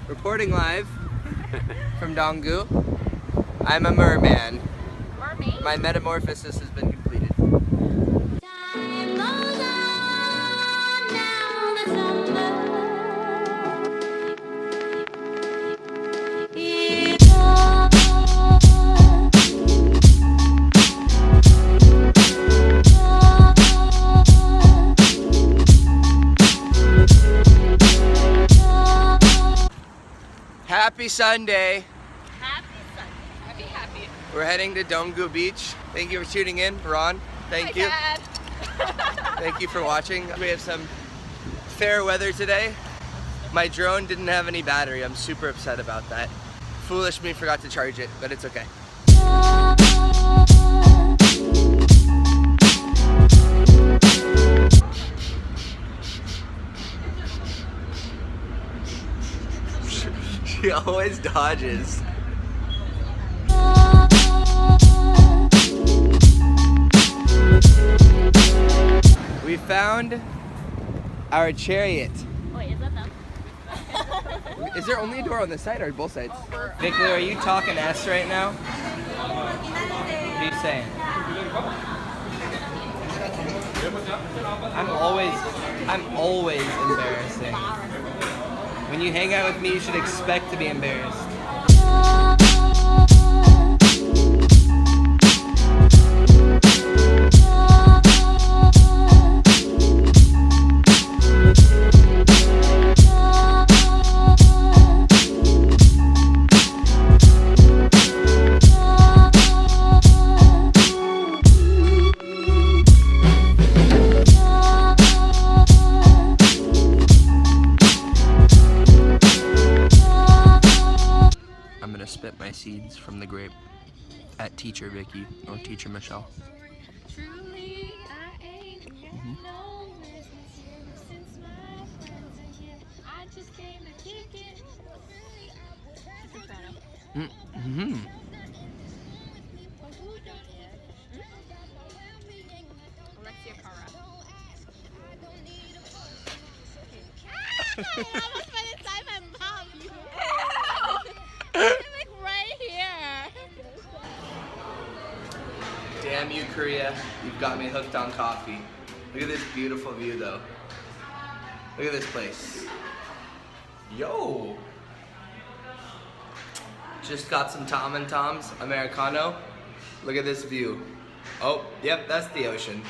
Reporting live from Donggu. I'm a merman. Mermaid? My metamorphosis has been completed. Time goes on, now the summer is over. Happy Sunday. Happy Sunday. Happy. We're heading to Donggu Beach. Thank you for tuning in, Ron. Thank you. Dad. Thank you for watching. We have some fair weather today. My drone didn't have any battery. I'm super upset about that. Foolish me forgot to charge it, but it's okay. She always dodges. We found our chariot. Wait, is that them? Is there only a door on this side or both sides? Vicky, are you talking S right now? What are you saying? I'm always embarrassing. When you hang out with me, you should expect to be embarrassed. I'm gonna spit my seeds from the grape at Teacher Vicky or Teacher Michelle. Truly, I ain't no business here since my friends are here. I just came to kick it. Mm-hmm. Alexia Cara. Almost by the time my mom. I'm like right here. Damn you, Korea. You've got me hooked on coffee. Look at this beautiful view, though. Look at this place. Yo! Just got some Tom and Tom's Americano. Look at this view. Oh, yep, that's the ocean.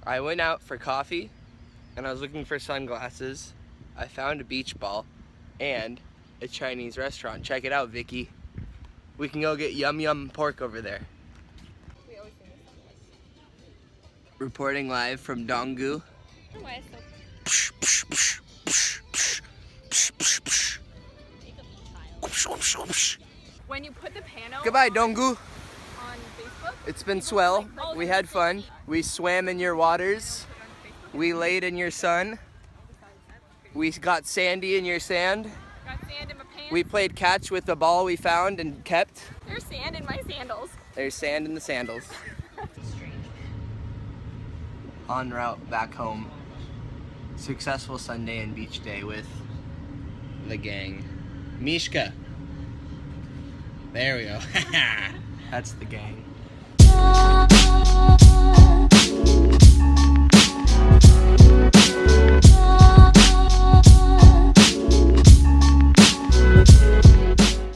I went out for coffee, and I was looking for sunglasses. I found a beach ball and a Chinese restaurant. Check it out, Vicky. We can go get yum yum pork over there. Reporting live from Donggu. Why so when you put the panel Goodbye, Donggu. on Facebook, It's been swell. We had fun. We swam in your waters. We laid in your sun. We got sandy in your sand. got sand in my pants. We played catch with the ball we found and kept. There's sand in my sandals. There's sand in the sandals. En route back home. Successful Sunday and beach day with the gang. Mishka. There we go. That's the gang.